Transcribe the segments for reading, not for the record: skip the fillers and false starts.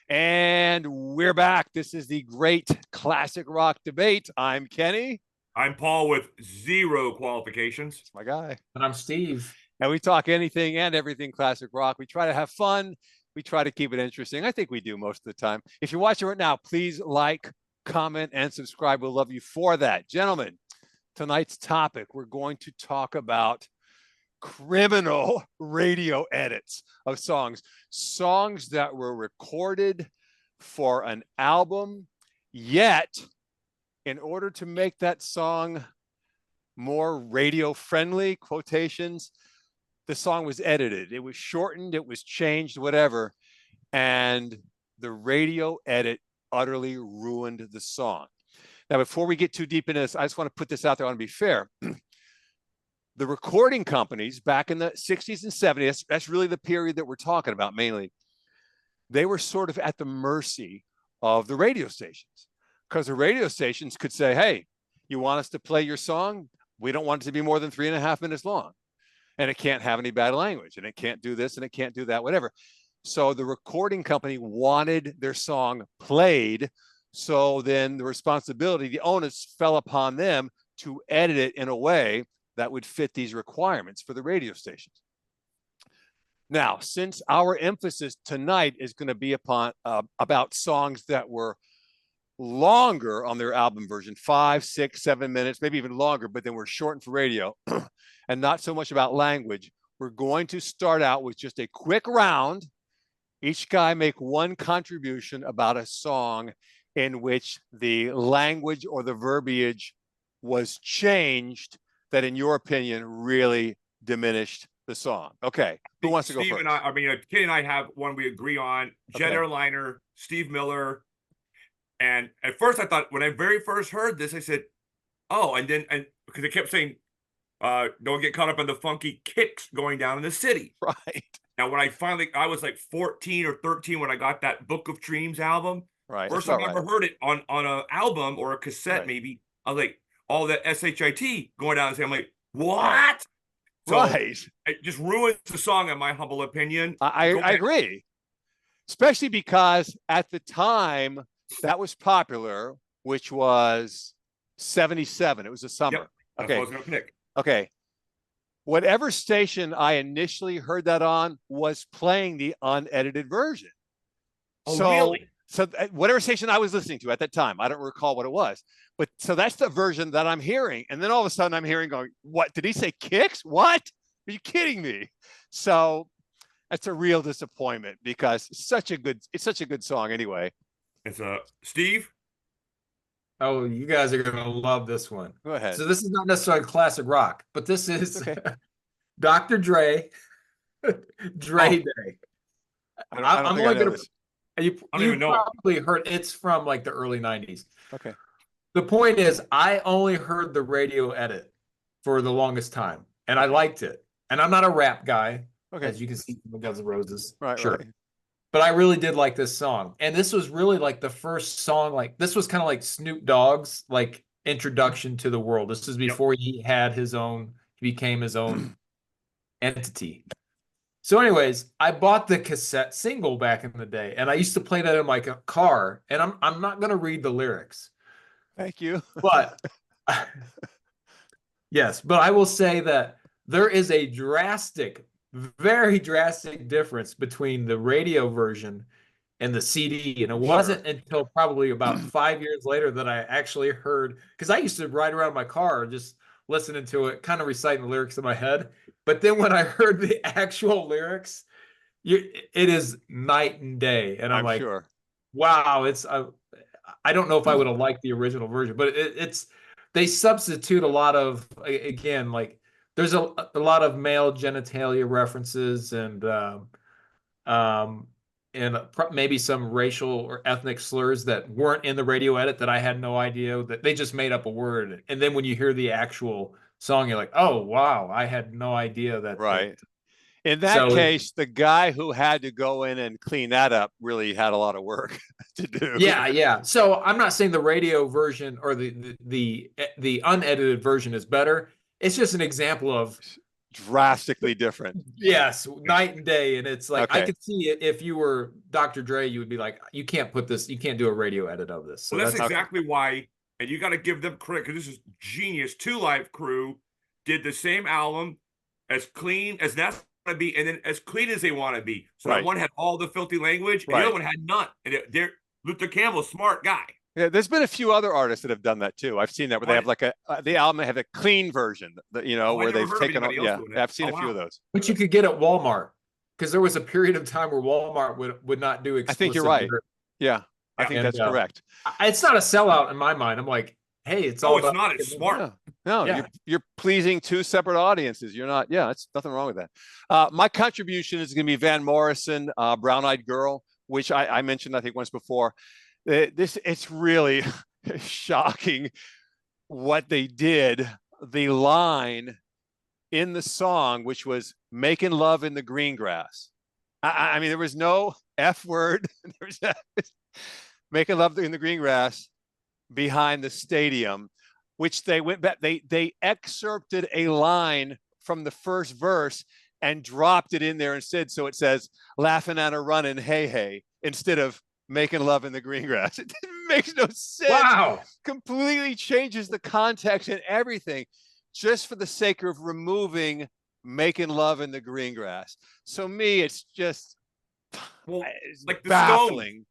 And we're back. This is the Great Classic Rock Debate. I'm Kenny. I'm Paul with zero qualifications. That's my guy. And I'm Steve. And we talk anything and everything classic rock. We try to have fun. We try to keep it interesting. I think we do most of the time. If you're watching right now, please like, comment, and subscribe. We'll love you for that. Gentlemen, tonight's topic, we're going to talk about criminal radio edits of songs that were recorded for an album, yet in order to make that song more radio friendly, quotations, the song was edited. It was shortened, it was changed, whatever. And the radio edit utterly ruined the song. Now, before we get too deep into this, I just want to put this out there. I want to be fair. The recording companies back in the 60s and 70s, that's really the period that we're talking about mainly, they were sort of at the mercy of the radio stations, because the radio stations could say, hey, you want us to play your song? We don't want it to be more than 3.5 minutes long. And it can't have any bad language, and it can't do this, and it can't do that, whatever. So the recording company wanted their song played. So then the responsibility, the onus fell upon them to edit it in a way that would fit these requirements for the radio stations. Now, since our emphasis tonight is going to be upon about songs that were longer on their album version, 5, 6, 7 minutes, maybe even longer, but then were shortened for radio, and not so much about language, we're going to start out with just a quick round. Each guy make one contribution about a song in which the language or the verbiage was changed that, in your opinion, really diminished the song. Okay, who wants to go first? Kenny and I have one we agree on. Jet Airliner, Steve Miller. And at first I thought, when I very first heard this, I said, oh, and because it kept saying, don't get caught up in the funky kicks going down in the city. Right. Now, when I was like 14 or 13 when I got that Book of Dreams album. Right. First time I ever heard it on an album or a cassette, maybe. I was like, all that SHIT going down and saying, I'm like, what? So right. It just ruins the song, in my humble opinion. I agree. Especially because at the time that was popular, which was 77. It was a summer. Yep. That's what I was going to pick. Okay. Whatever station I initially heard that on was playing the unedited version. Oh, really? So whatever station I was listening to at that time, I don't recall what it was, but so that's the version that I'm hearing. And then all of a sudden I'm hearing going, what, did he say kicks? What? Are you kidding me? So that's a real disappointment, because it's such a good song anyway. It's Steve. Oh, you guys are going to love this one. Go ahead. So this is not necessarily classic rock, but this is Dr. Dre, Day. I'm only going to. You probably heard it's from like the early 90s. Okay. The point is, I only heard the radio edit for the longest time, and I liked it. And I'm not a rap guy, as you can see from Guns N' Roses. Right, sure. Right. But I really did like this song. And this was really like the first song, like this was kind of like Snoop Dogg's like introduction to the world. This is before he had his own, he became his own entity. So anyways, I bought the cassette single back in the day, and I used to play that in my car, and I'm not going to read the lyrics. Thank you. But yes, but I will say that there is a very drastic difference between the radio version and the CD. And it wasn't until probably about 5 years later that I actually heard, because I used to ride around my car just listening to it, kind of reciting the lyrics in my head. But then when I heard the actual lyrics, it is night and day. And I'm like, sure. Wow, it's I don't know if I would have liked the original version, but they substitute a lot of, again, like there's a lot of male genitalia references and maybe some racial or ethnic slurs that weren't in the radio edit that I had no idea, that they just made up a word. And then when you hear the actual song, you're like, oh, wow, I had no idea that. Right. In that case, the guy who had to go in and clean that up really had a lot of work to do. Yeah. So I'm not saying the radio version or the unedited version is better. It's just an example of drastically different. Yes, night and day. And it's like I Okay. could see it if you were Dr. Dre, you would be like, you can't put this, you can't do a radio edit of this. So Well, that's that's exactly why, and you got to give them credit because this is genius. Two Live Crew did the same album, as clean as that's going to be, and then as clean as they want to be. So Right. that one had all the filthy language, and Right. the other one had none. And they're Luther Campbell's smart guy. Yeah, there's been a few other artists that have done that too. I've seen that where they have Right. like the album have a clean version, that, you know, Oh, I where never they've heard of taken. anybody else Yeah, doing it. I've seen Oh, a few of wow. those. what you could get at Walmart. Because there was a period of time where Walmart would not do explicit. I think you're right. lyrics. Yeah, I Yeah. think And, that's correct. It's not a sellout in my mind. I'm like, hey, it's all Oh, it's about not. It's smart. Yeah. No, Yeah. you're pleasing two separate audiences. You're not. Yeah, it's nothing wrong with that. My contribution is going to be Van Morrison, Brown Eyed Girl, which I mentioned I think once before. It's really shocking what they did. The line in the song, which was "making love in the green grass." I mean, there was no F word. There was making love in the green grass behind the stadium, which they went back. They excerpted a line from the first verse and dropped it in there instead. So it says "laughing and a running, hey hey," instead of "making love in the green grass." It makes no sense. Wow. Completely changes the context and everything, just for the sake of removing "making love in the green grass." So me, it's just Well, it's like the baffling.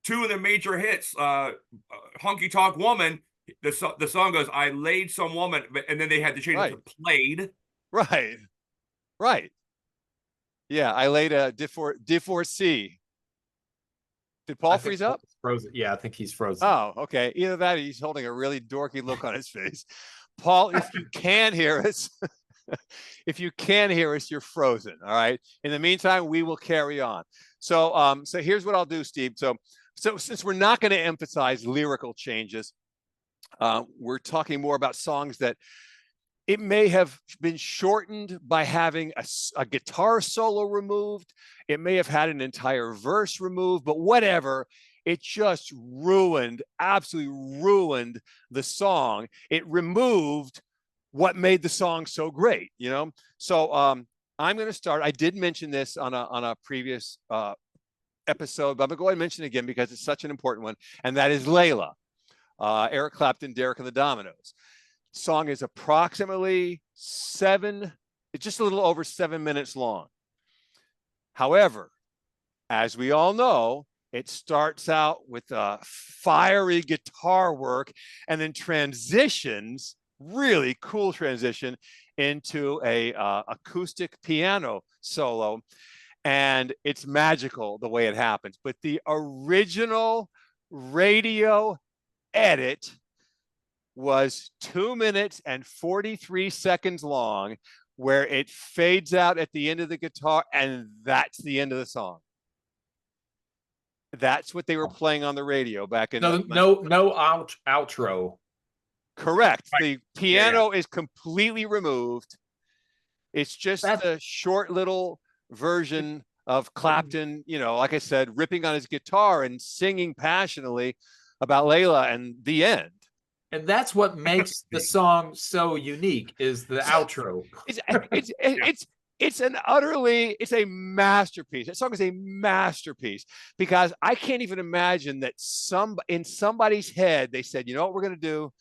Two of the major hits, "Honky Tonk Woman." The song goes, "I laid some woman," and then they had to change it to "played." Right. Right. Yeah, I laid a divorcee. Did Paul I think freeze up? Paul's frozen. Yeah, I think he's frozen. Oh, okay. Either that or he's holding a really dorky look on his face. Paul, if you can hear us, if you can hear us, you're frozen. All right. In the meantime, we will carry on. So so here's what I'll do, Steve. So since we're not going to emphasize lyrical changes, we're talking more about songs that it may have been shortened by having a guitar solo removed. It may have had an entire verse removed, but whatever, it just ruined, absolutely ruined the song. It removed what made the song so great, you know? So I'm going to start. I did mention this on a previous episode, but I'm going to go ahead and mention it again because it's such an important one, and that is Layla, Eric Clapton, Derek and the Dominoes. Song is approximately just a little over 7 minutes long. However, as we all know, it starts out with a fiery guitar work and then transitions, really cool transition, into a acoustic piano solo. And it's magical the way it happens. But the original radio edit was 2 minutes and 43 seconds long, where it fades out at the end of the guitar, and that's the end of the song. That's what they were playing on the radio back in. No outro. Correct. Right. The piano is completely removed. It's just a short little version of Clapton, you know, like I said, ripping on his guitar and singing passionately about Layla, and the end. And that's what makes the song so unique, is the outro. It's a masterpiece. That song is a masterpiece, because I can't even imagine that in somebody's head, they said, you know what we're going to do?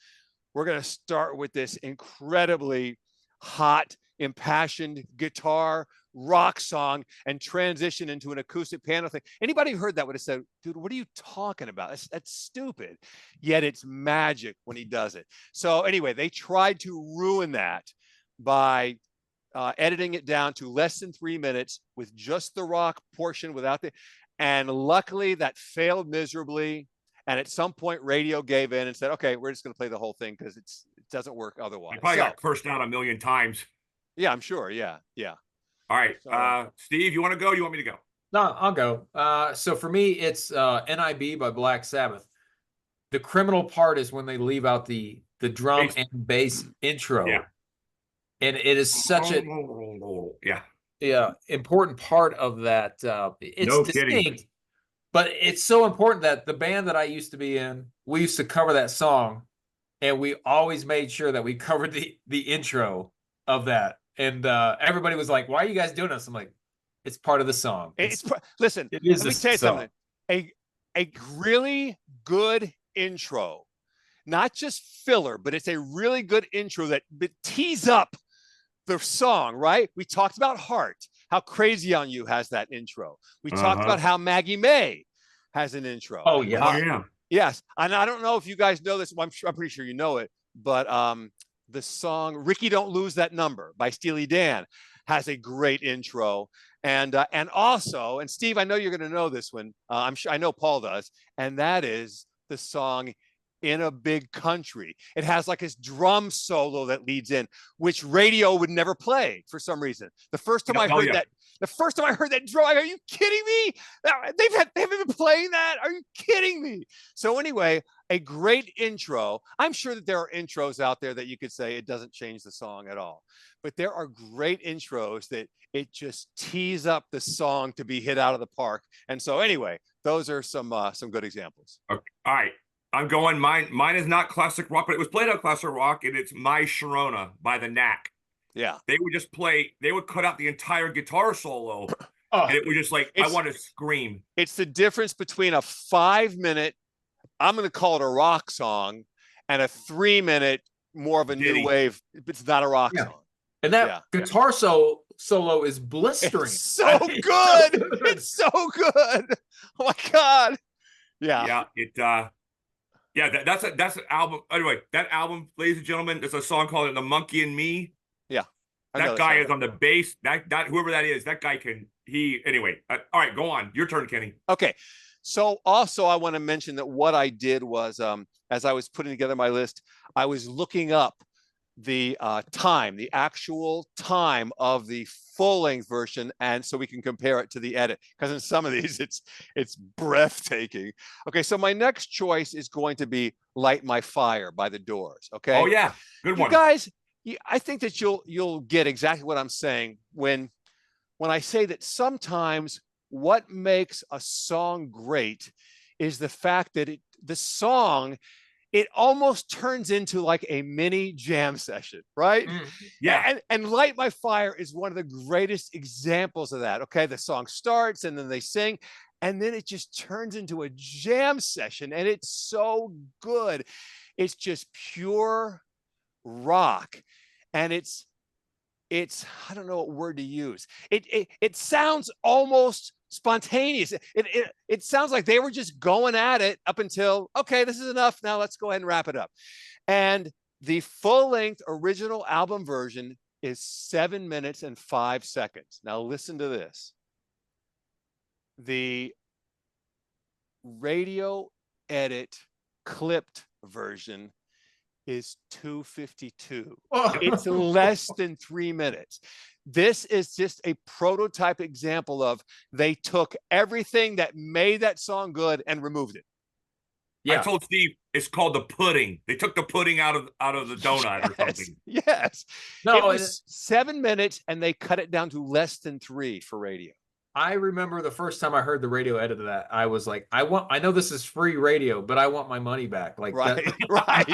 We're going to start with this incredibly hot, impassioned guitar rock song and transition into an acoustic piano thing. Anybody who heard that would have said, dude, what are you talking about? That's stupid. Yet it's magic when he does it. So anyway, they tried to ruin that by editing it down to less than 3 minutes with just the rock portion without and luckily that failed miserably. And at some point radio gave in and said, okay, we're just going to play the whole thing because it doesn't work otherwise. You probably got cursed out a million times. Yeah, I'm sure. Yeah. All right. Steve, you want to go? You want me to go? No, I'll go. So for me, it's NIB by Black Sabbath. The criminal part is when they leave out the drum and bass intro. Yeah. And it is such a important part of that. It's No distinct, kidding. but it's so important that the band that I used to be in, we used to cover that song, and we always made sure that we covered the intro of that and everybody was like, "Why are you guys doing this?" I'm like, "It's part of the song." Listen, It is let me the tell you song. something. A really good intro, not just filler, but it's a really good intro that tees up the song, right? We talked about Heart, how Crazy on You has that intro. We talked about how Maggie May has an intro. Oh yeah. Oh yeah. Yes. And I don't know if you guys know this. Well, I'm pretty sure you know it, but the song Ricky Don't Lose That Number by Steely Dan has a great intro. And also, and Steve, I know you're going to know this one. I'm sure I know Paul does. And that is the song In a Big Country. It has like this drum solo that leads in, which radio would never play for some reason. The first time I heard that drum, are you kidding me? They haven't been playing that. Are you kidding me? So anyway, a great intro. I'm sure that there are intros out there that you could say it doesn't change the song at all, but there are great intros that it just tees up the song to be hit out of the park. And so anyway, those are some good examples. Okay. All right. I'm going. Mine is not classic rock, but it was played on classic rock, and it's My Sharona by the Knack. Yeah. They would just play, they would cut out the entire guitar solo. And it was just like, I want to scream. It's the difference between a 5-minute, I'm going to call it a rock song, and a 3-minute, more of a new wave. It's not a rock song. And that guitar solo is blistering. It's so good. It's so good. Oh my God. Yeah. Yeah. That's an album. Anyway, that album, ladies and gentlemen, there's a song called The Monkey and Me. Yeah. That guy is on the bass. That whoever that is, that guy anyway. All right, go on. Your turn, Kenny. Okay. So also I want to mention that what I did was, as I was putting together my list, I was looking up the actual time of the full-length version, and so we can compare it to the edit, because in some of these it's breathtaking. Okay, so my next choice is going to be Light My Fire by The Doors. Okay. Oh yeah, good one. You guys, I think that you'll get exactly what I'm saying when I say that sometimes what makes a song great is the fact that the song, it almost turns into like a mini jam session, right? Yeah. And Light My Fire is one of the greatest examples of that. Okay, the song starts and then they sing, and then it just turns into a jam session, and it's so good. It's just pure rock, and it's I don't know what word to use. It sounds almost spontaneous. It sounds like they were just going at it up until, okay, this is enough. Now let's go ahead and wrap it up. And the full-length original album version is 7 minutes and 5 seconds. Now listen to this. The radio edit clipped version is 2:52. It's less than 3 minutes. This is just a prototype example of they took everything that made that song good and removed it. Yeah. I told Steve it's called the pudding. They took the pudding out of the donut or something. Yes. No, it was 7 minutes and they cut it down to less than 3 for radio. I remember the first time I heard the radio edit of that, I was like, I know this is free radio, but I want my money back. Like, right.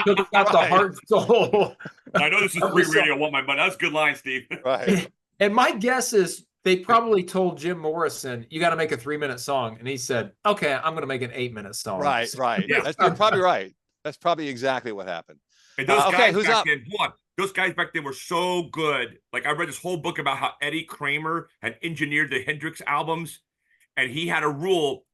Took out the heart and soul. I know this is free radio. I want my money. That's a good line, Steve. Right. And my guess is they probably told Jim Morrison, you got to make a 3-minute song. And he said, okay, I'm going to make an 8-minute song. Right. Yeah. You're probably right. That's probably exactly what happened. And those guys back then, those guys back then were so good. Like, I read this whole book about how Eddie Kramer had engineered the Hendrix albums, and he had a rule.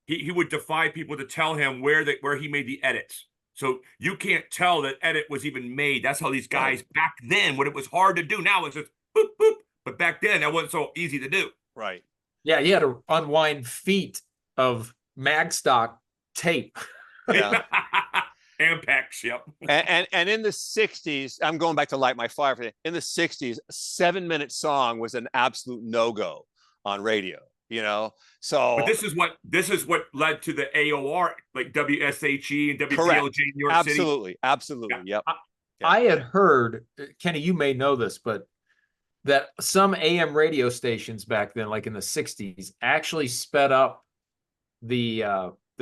He would defy people to tell him where he made the edits. So you can't tell that edit was even made. That's how these guys back then, when it was hard to do. Now it's just boop, boop. But back then, that wasn't so easy to do. Right. Yeah, you had to unwind feet of Magstock tape. Yeah. Ampex, yep. And in the 60s, I'm going back to Light My Fire. In the 60s, a 7-minute song was an absolute no-go on radio, you know? So but this is what led to the AOR, like WSHE and WPLJ in New York City. Absolutely. Yeah. Yep. I had heard, Kenny, you may know this, but that some AM radio stations back then, like in the 60s, actually sped up the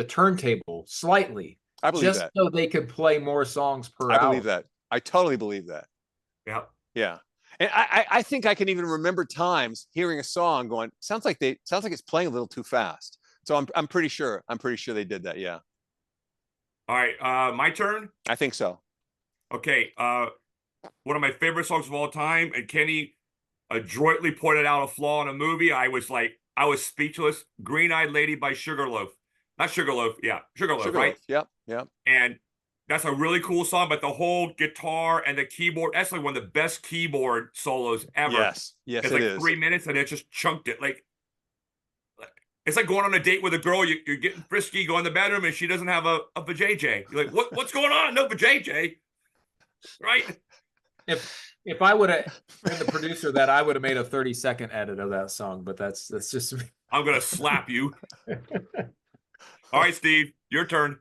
turntable slightly. I believe just that. So they could play more songs per hour. I believe that. I totally believe that. Yeah. Yeah. And I think I can even remember times hearing a song going, sounds like it's playing a little too fast. So I'm pretty sure they did that. Yeah, All right, my turn. I think so. Okay, one of my favorite songs of all time, and Kenny adroitly pointed out a flaw in a movie. I was speechless. Green Eyed Lady by Sugarloaf. Not Sugarloaf, yeah, Sugarloaf, right? Yep, yep. And that's a really cool song, but the whole guitar and the keyboard, that's like one of the best keyboard solos ever. Yes, it's it like is. 3 minutes and it just chunked it. Like, it's like going on a date with a girl, you're getting frisky, go in the bedroom, and she doesn't have a vajayjay. You're like, what's going on? No vajayjay, right? If I would have been the producer, that I would have made a 30-second edit of that song, but that's just me. I'm gonna slap you. All right, Steve, your turn.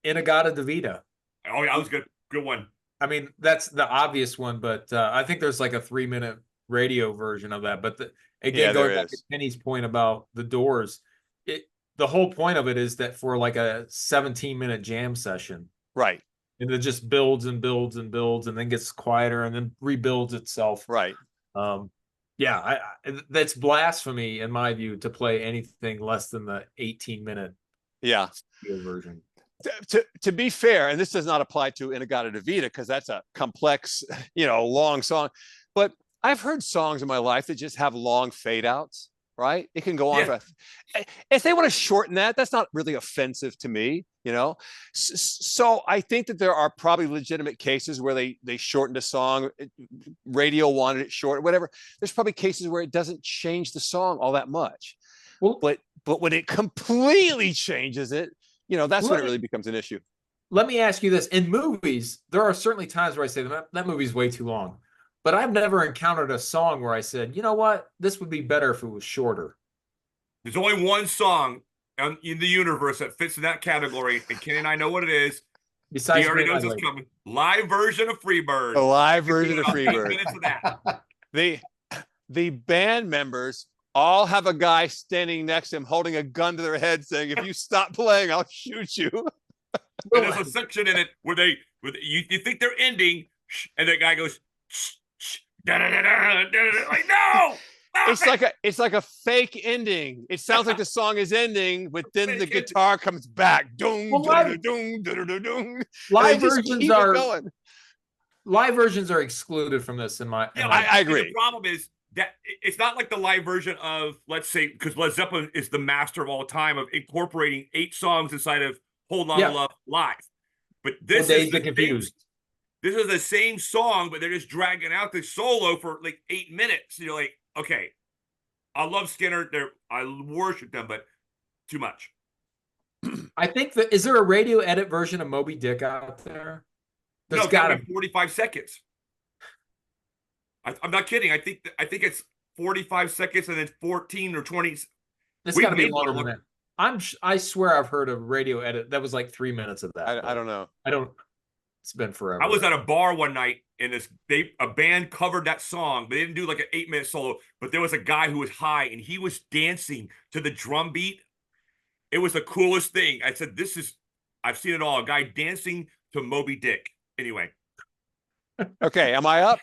In-A-Gadda-Da-Vida. Oh yeah, that was good. Good one. I mean, that's the obvious one, but I think there's like a 3-minute radio version of that. But again, going back to Kenny's point about the Doors, the whole point of it is that for like a 17-minute jam session, right? And it just builds and builds and builds, and then gets quieter, and then rebuilds itself. Right. Yeah, that's blasphemy in my view to play anything less than the 18-minute version. To be fair, and this does not apply to In-A-Gadda-Da-Vida because that's a complex, long song. But I've heard songs in my life that just have long fade outs, right? It can go on. Yeah. If they want to shorten that, that's not really offensive to me, So I think that there are probably legitimate cases where they shortened a song, radio wanted it short, whatever. There's probably cases where it doesn't change the song all that much. Well, but when it completely changes it, that's when it really becomes an issue. Let me ask you this. In movies, there are certainly times where I say that movie's way too long. But I've never encountered a song where I said, you know what? This would be better if it was shorter. There's only one song in the universe that fits in that category, and Kenny and I know what it is. Besides, he already knows it's coming. Live version of Freebird. A live version of Freebird. 8 minutes of that. The band members all have a guy standing next to him holding a gun to their head saying, if you stop playing, I'll shoot you. And there's a section in it where you think they're ending, and the guy goes, like, no! It's like a fake ending. It sounds like the song is ending, but then the guitar comes back. Live versions are excluded from this in my. Yeah, I agree. The problem is that it's not like the live version of, let's say, because Led Zeppelin is the master of all time of incorporating 8 songs inside of Hold On to Love live. But this is the same song, but they're just dragging out the solo for like 8 minutes. You're like, okay, I love Skinner. I worship them, but too much. I think is there a radio edit version of Moby Dick out there? There's got to be 45 seconds. I'm not kidding. I think it's 45 seconds and then 14 or 20. It's got to be longer than that. I swear I've heard a radio edit that was like 3 minutes of that. I don't know. It's been forever. I was at a bar one night and a band covered that song, but they didn't do like an 8-minute solo. But there was a guy who was high and he was dancing to the drum beat. It was the coolest thing. I said, I've seen it all. A guy dancing to Moby Dick. Anyway. Okay, am I up?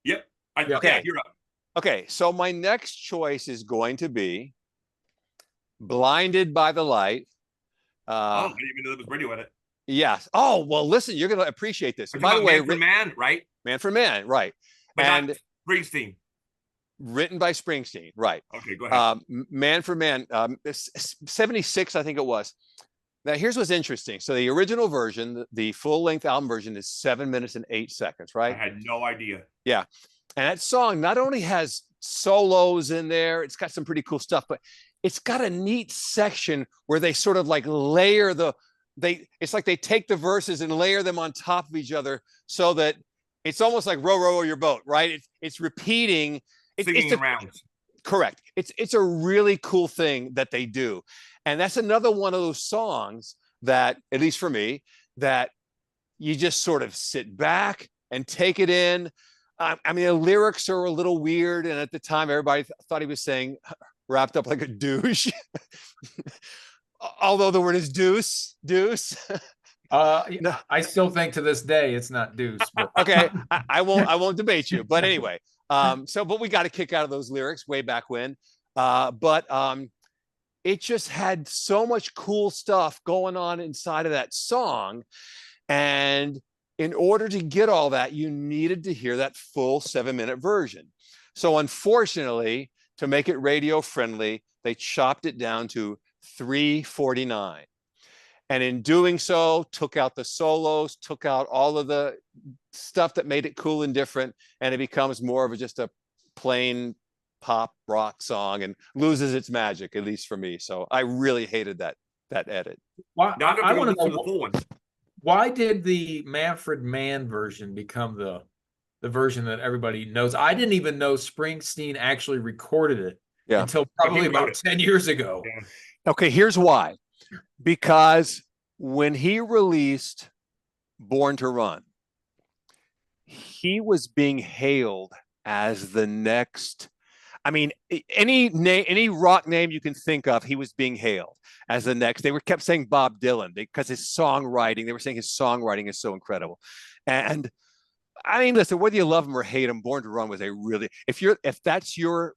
Yep. Okay. Yeah, you're up. Okay, so my next choice is going to be Blinded by the Light. I didn't even know there was radio edit. Yes. Oh, well, listen, you're going to appreciate this. By the way, Man for Man, right? Man for Man, right. But and Springsteen. Written by Springsteen, right. Okay, go ahead. Man for Man, 76, I think it was. Now, here's what's interesting. So the original version, the full-length album version is 7 minutes and 8 seconds, right? I had no idea. Yeah. And that song not only has solos in there, it's got some pretty cool stuff, but it's got a neat section where they sort of like layer it's like they take the verses and layer them on top of each other so that it's almost like row, row, row your boat, right? It's repeating. Singing around. Correct. It's a really cool thing that they do. And that's another one of those songs that, at least for me, that you just sort of sit back and take it in. I mean, the lyrics are a little weird. And at the time, everybody thought he was saying wrapped up like a douche. Although the word is deuce. No. I still think to this day it's not Deuce, but Okay, I won't debate you. But anyway, but we got a kick out of those lyrics way back when. But it just had so much cool stuff going on inside of that song. And in order to get all that, you needed to hear that full 7-minute version. So unfortunately, to make it radio friendly, they chopped it down to 3:49. And in doing so, took out the solos, took out all of the stuff that made it cool and different. And it becomes more of just a plain pop rock song and loses its magic, at least for me. So I really hated that edit. why, Now I'm I going to want look to for know the full one. why did the Manfred Mann version become the version that everybody knows? I didn't even know Springsteen actually recorded it until probably about 10 years ago. Yeah. Okay, here's why. Because when he released Born to Run, he was being hailed as the next, I mean, any rock name you can think of, he was being hailed as the next. They kept saying Bob Dylan because his songwriting, they were saying his songwriting is so incredible. And I mean, listen, whether you love him or hate him, Born to Run was a really, if that's your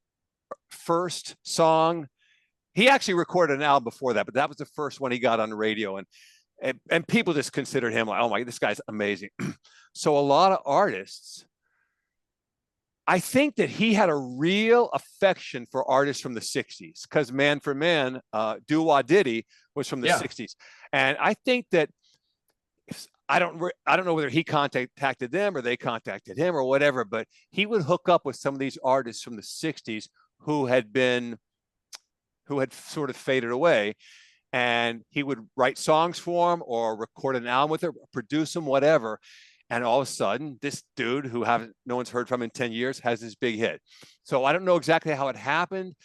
first song, he actually recorded an album before that, but that was the first one he got on the radio. And people just considered him like, oh my, this guy's amazing. So a lot of artists, I think that he had a real affection for artists from the 60s because Man for Man, Do Wah Diddy was from the 60s. And I think that I don't know whether he contacted them or they contacted him or whatever, but he would hook up with some of these artists from the 60s who had sort of faded away. And he would write songs for them or record an album with them, produce them, whatever. And all of a sudden, this dude who no one's heard from in 10 years has this big hit. So I don't know exactly how it happened,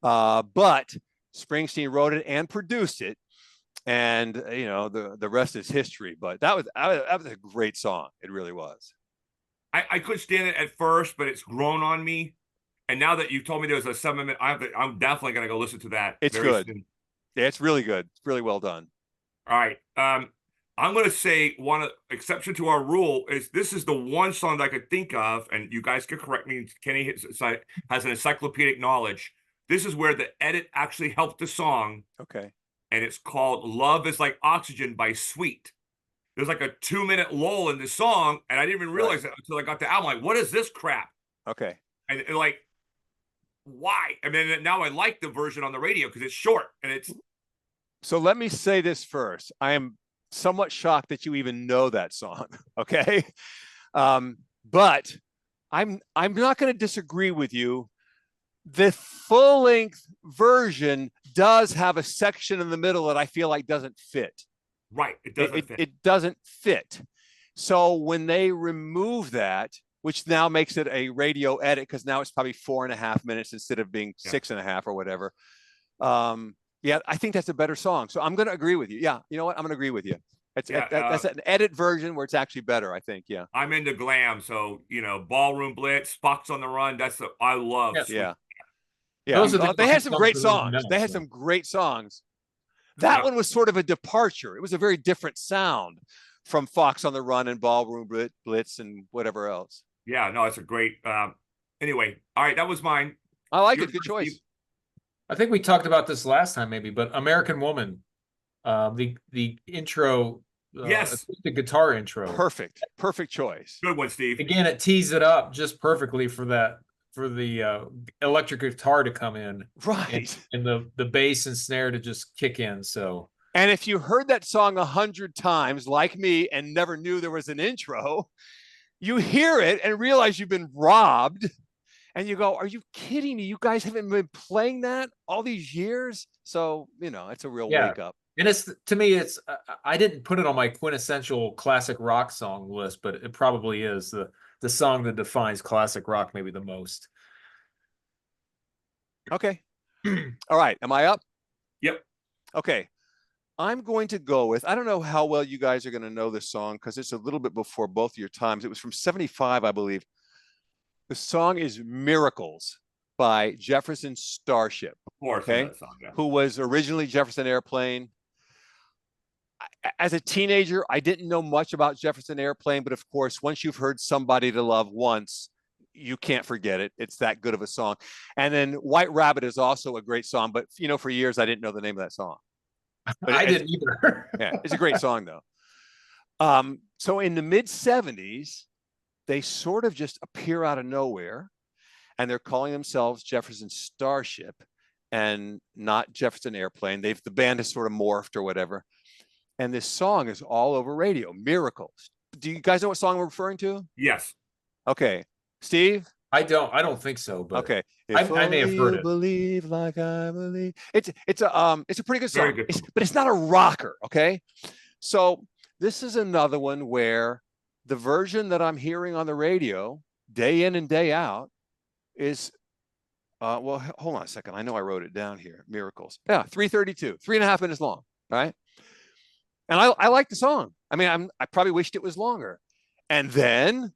but Springsteen wrote it and produced it. And, you know, the rest is history. But that was a great song. It really was. I couldn't stand it at first, but it's grown on me. And now that you told me there was a 7-minute, I'm definitely going to go listen to that. It's good. Soon. Yeah, it's really good. It's really well done. All right. I'm going to say one exception to our rule is this is the one song that I could think of, and you guys can correct me. Kenny has an encyclopedic knowledge. This is where the edit actually helped the song. Okay. And it's called Love is Like Oxygen by Sweet. There's like a 2-minute lull in the song, and I didn't even realize it until I got the album. Like, what is this crap? Okay. And like, why? I mean, now I like the version on the radio because it's short and it's. So let me say this first. I am somewhat shocked that you even know that song. Okay. But I'm not going to disagree with you. The full-length version does have a section in the middle that I feel like doesn't fit. Right. It doesn't fit. It doesn't fit. So when they remove that, which now makes it a radio edit, because now it's probably 4.5 minutes instead of being 6.5 or whatever. Yeah, I think that's a better song. So I'm going to agree with you. Yeah, you know what? I'm going to agree with you. That's an edit version where it's actually better, I think. Yeah. I'm into glam. So, you know, Ballroom Blitz, Fox on the Run. I love. Yeah. Yeah. They had some great songs. They had some great songs. That one was sort of a departure. It was a very different sound from Fox on the Run and Ballroom Blitz and whatever else. Yeah, no, it's a great. Anyway, all right, that was mine. I like it. Good choice. Steve. I think we talked about this last time, maybe, but American Woman, the intro, yes, the guitar intro, perfect choice. Good one, Steve. Again, it tees it up just perfectly for the electric guitar to come in, right, and the bass and snare to just kick in. So. And if you heard that song 100 times, like me, and never knew there was an intro, you hear it and realize you've been robbed. And you go, are you kidding me? You guys haven't been playing that all these years? So, you know, it's a real wake up. And to me, I didn't put it on my quintessential classic rock song list, but it probably is the song that defines classic rock maybe the most. Okay. All right. Am I up? Yep. Okay. I'm going to go with, I don't know how well you guys are going to know this song because it's a little bit before both of your times. It was from 75, I believe. The song is Miracles by Jefferson Starship. Of course, okay, song, yeah. Who was originally Jefferson Airplane. as a teenager, I didn't know much about Jefferson Airplane, but of course, once you've heard Somebody to Love once, you can't forget it. It's that good of a song. And then White Rabbit is also a great song, but for years I didn't know the name of that song. But I didn't either. yeah, it's a great song though. So in the mid 70s, they sort of just appear out of nowhere, and they're calling themselves Jefferson Starship and not Jefferson Airplane. The band has sort of morphed or whatever. And this song is all over radio, Miracles. Do you guys know what song we're referring to? Yes. Okay. Steve? I don't think so, but Okay. I may have heard it. Believe like I believe. It's a pretty good song. Very good song. But it's not a rocker, okay? So this is another one where the version that I'm hearing on the radio day in and day out is well, hold on a second. I know I wrote it down here. Miracles. Yeah, 3:32, 3.5 minutes long. All right. And I like the song. I mean, I probably wished it was longer. And then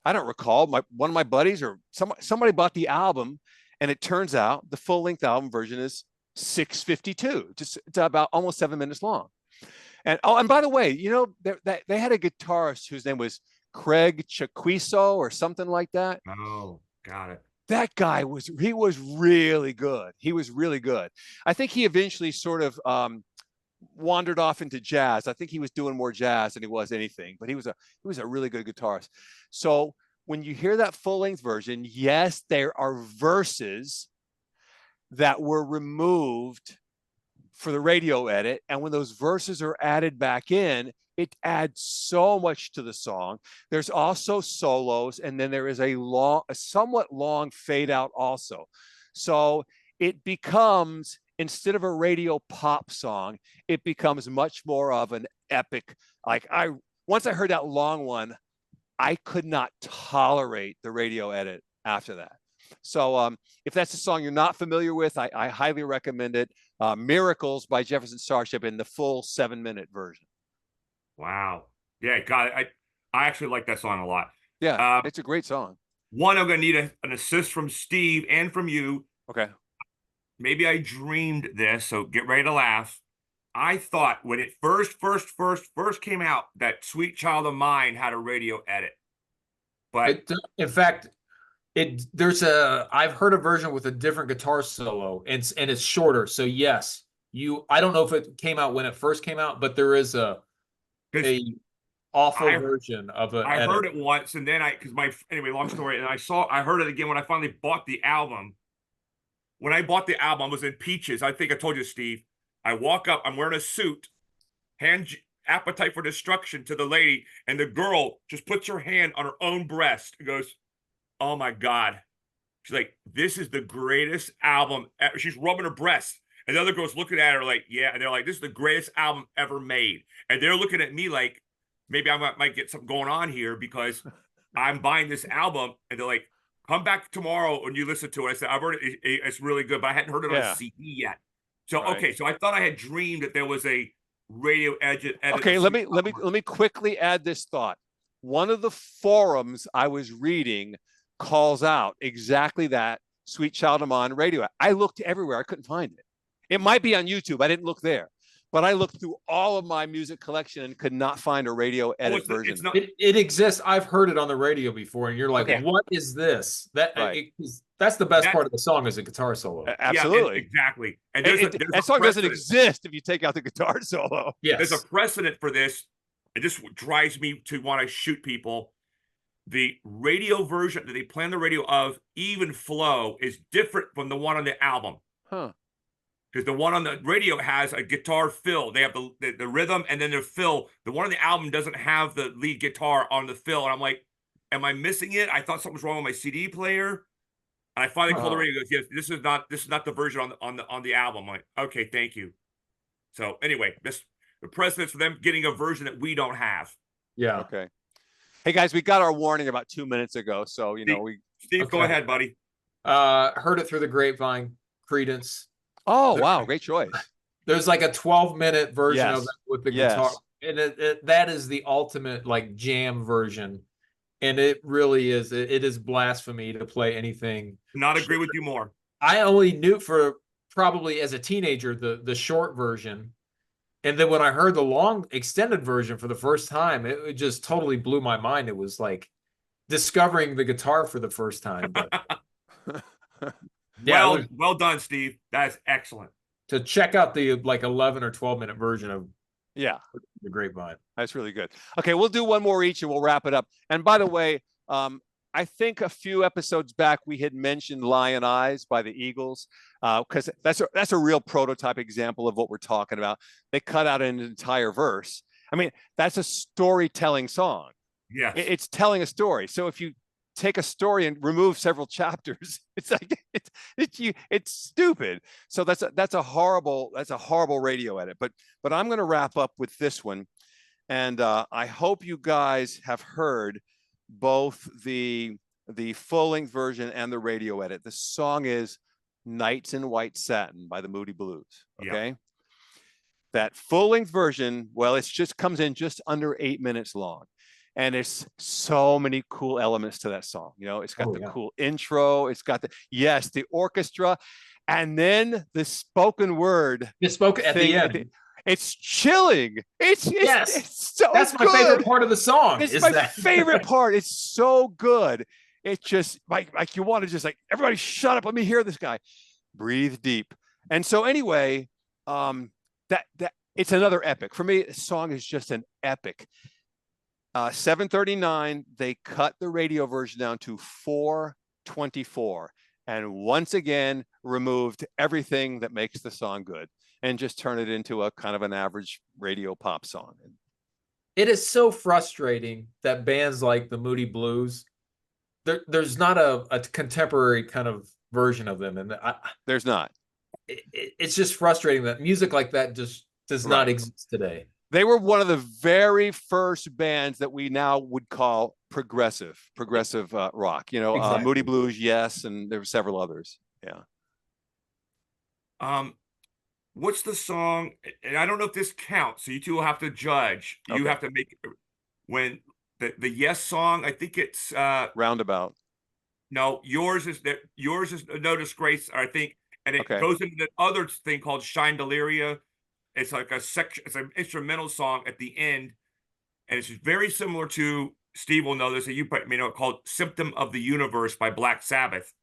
I don't recall, one of my buddies or somebody bought the album, and it turns out the full-length album version is 6:52. It's about almost 7 minutes long. And by the way, they had a guitarist whose name was Craig Chaquiso or something like that. Oh, got it. That guy was really good. He was really good. I think he eventually sort of wandered off into jazz. I think he was doing more jazz than he was anything, but he was a really good guitarist. So when you hear that full-length version, yes, there are verses that were removed for the radio edit, and when those verses are added back in, it adds so much to the song. There's also solos, and then there is a somewhat long fade out also. So it becomes, instead of a radio pop song, it becomes much more of an epic. Once I heard that long one, I could not tolerate the radio edit after that. So if that's a song you're not familiar with, I highly recommend it. Miracles by Jefferson Starship in the full 7-minute version. Wow. Yeah, God, I actually like that song a lot. Yeah, it's a great song. One, I'm going to need an assist from Steve and from you. Okay. Maybe I dreamed this, so get ready to laugh. I thought when it first came out that Sweet Child of Mine had a radio edit. But in fact, I've heard a version with a different guitar solo, and it's shorter. So yes, I don't know if it came out when it first came out, but there is a awful version of it. I heard it once, and then anyway, long story. And I heard it again when I finally bought the album. When I bought the album, I was in Peaches. I think I told you, Steve. I walk up, I'm wearing a suit, Appetite for Destruction to the lady, and the girl just puts her hand on her own breast and goes, "Oh my God." She's like, "This is the greatest album ever." She's rubbing her breast. And the other girl's looking at her like, "Yeah." And they're like, "This is the greatest album ever made." And they're looking at me like, maybe I might get something going on here because I'm buying this album. And they're like, "Come back tomorrow when you listen to it." I said, "I've heard it. It's really good," but I hadn't heard it on a CD yet. So, right. Okay. So I thought I had dreamed that there was a radio edit. Okay. Let me quickly add this thought. One of the forums I was reading calls out exactly that Sweet Child of Mine radio. I looked everywhere. I couldn't find it. It might be on YouTube. I didn't look there, but I looked through all of my music collection and could not find a radio edit version. It exists. I've heard it on the radio before, and you're like, okay. What is this? That's the best part of the song is a guitar solo. Absolutely. Yeah, exactly. And that song doesn't exist if you take out the guitar solo. Yes. There's a precedent for this. It just drives me to want to shoot people. The radio version that they play on the radio of Even Flow is different from the one on the album. Huh. Because the one on the radio has a guitar fill. They have the rhythm and then the fill. The one on the album doesn't have the lead guitar on the fill. And I'm like, am I missing it? I thought something was wrong with my CD player. And I finally called the radio and goes, "Yes, this is not the version on the album." I'm like, "Okay, thank you." So anyway, the precedence for them getting a version that we don't have. Yeah. Okay. Hey guys, we got our warning about 2 minutes ago. So Steve, go ahead, buddy. Heard it through the grapevine, Creedence. Oh, wow. Great choice. There's like a 12-minute version of it with the guitar. And that is the ultimate like jam version. And it really is. It is blasphemy to play anything. Not agree with you more. I only knew for probably as a teenager, the short version. And then when I heard the long extended version for the first time, it just totally blew my mind. It was like discovering the guitar for the first time. But yeah, Well done, Steve. That's excellent. to check out the like 11 or 12-minute version of Yeah, the Grapevine. that's really good. Okay, we'll do one more each and we'll wrap it up. And by the way, I think a few episodes back we had mentioned Lion Eyes by the Eagles, because that's a real prototype example of what we're talking about. They cut out an entire verse. I mean, that's a storytelling song. Yes. It's telling a story. So if you take a story and remove several chapters, it's like it's stupid. So that's a horrible radio edit. But I'm going to wrap up with this one, and I hope you guys have heard both the full-length version and the radio edit. The song is Nights in White Satin by the Moody Blues. Okay. Yeah. That full-length version, well, it just comes in just under 8 minutes long. And there's so many cool elements to that song. You know, it's got the cool intro. It's got the orchestra, and then the spoken word. The spoken at the end. It's chilling. It's so that's my favorite part of the song. It's my favorite part. It's so good. It's just like you want to just like, everybody shut up. Let me hear this guy. Breathe deep. And so anyway, that it's another epic. For me, the song is just an epic. 7:39, they cut the radio version down to 4:24, and once again removed everything that makes the song good and just turn it into a kind of an average radio pop song. It is so frustrating that bands like the Moody Blues, there's not a contemporary kind of version of them, and there's not. It's just frustrating that music like that just does not exist today. They were one of the very first bands that we now would call progressive rock. You know, exactly. Moody Blues, yes, and there were several others. Yeah. What's the song? And I don't know if this counts, so you two will have to judge. Okay. You have to make when the Yes song. I think it's Roundabout. No, yours is No Disgrace. I think, and it goes into the other thing called Shine Deliria. It's like it's an instrumental song at the end, and it's very similar to, Steve will know this, that you may know, called Symptom of the Universe by Black Sabbath.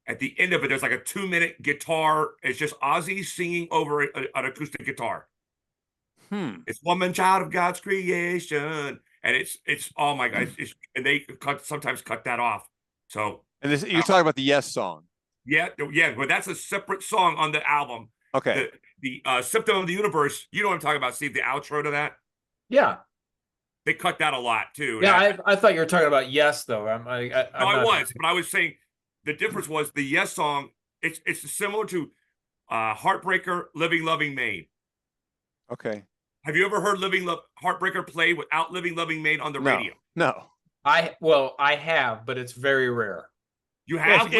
At the end of it, there's like a 2-minute guitar. It's just Ozzy singing over an acoustic guitar. It's Woman, Child of God's Creation. And it's oh my God. And they sometimes cut that off. So, and you're talking about the Yes song. Yeah, but that's a separate song on the album. Okay. The Symptom of the Universe, you know what I'm talking about, Steve, the outro to that? Yeah. They cut that a lot, too. Yeah, I thought you were talking about Yes, though. I was, but I was saying the difference was the Yes song, it's similar to Heartbreaker, Living Loving Maid. Okay. Have you ever heard Heartbreaker play without Living Loving Maid on the radio? No. I have, but it's very rare. You have?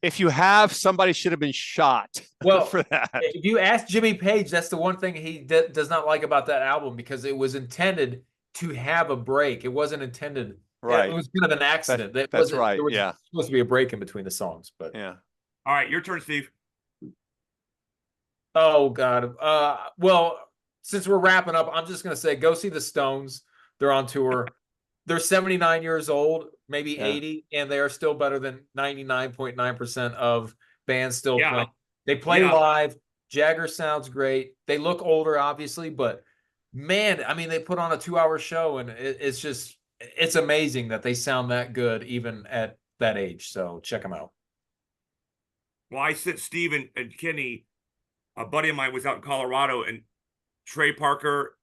If you have, somebody should have been shot for that. If you ask Jimmy Page, that's the one thing he does not like about that album, because it was intended to have a break. It wasn't intended. Right. It was kind of an accident. That's right. There was supposed to be a break in between the songs, but yeah. All right, your turn, Steve. Oh God. Well, since we're wrapping up, I'm just gonna say, go see the Stones. They're on tour. They're 79 years old, maybe 80, and they are still better than 99.9% of bands still playing. They play live. Jagger sounds great. They look older, obviously, but man, I mean, they put on a 2-hour show, and it's amazing that they sound that good even at that age. So check them out. Well, I sent Steve and Kenny, a buddy of mine was out in Colorado, and Trey Parker,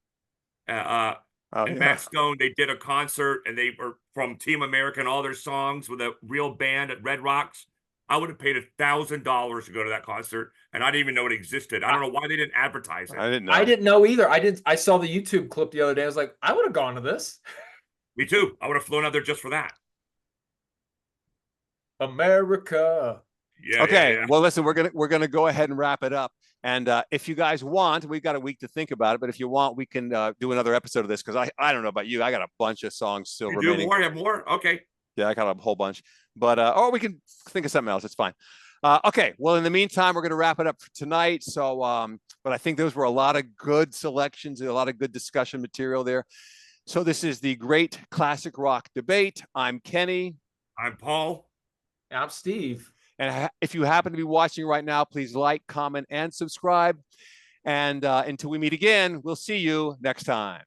and Matt Stone, they did a concert, and they were from Team America and all their songs with a real band at Red Rocks. I would have paid $1,000 to go to that concert, and I didn't even know it existed. I don't know why they didn't advertise it. I didn't know. I didn't know either. I saw the YouTube clip the other day. I was like, I would have gone to this. Me too. I would have flown out there just for that. America. Yeah. Okay. Yeah. Well, listen, we're gonna go ahead and wrap it up. And if you guys want, we've got a week to think about it. But if you want, we can do another episode of this, because I don't know about you, I got a bunch of songs still remaining. You have more? Okay. Yeah, I got a whole bunch. But or we can think of something else. It's fine. Okay, well, in the meantime, we're going to wrap it up for tonight. So, but I think those were a lot of good selections, a lot of good discussion material there. So this is the Great Classic Rock Debate. I'm Kenny. I'm Paul. I'm Steve. And if you happen to be watching right now, please like, comment, and subscribe. And until we meet again, we'll see you next time.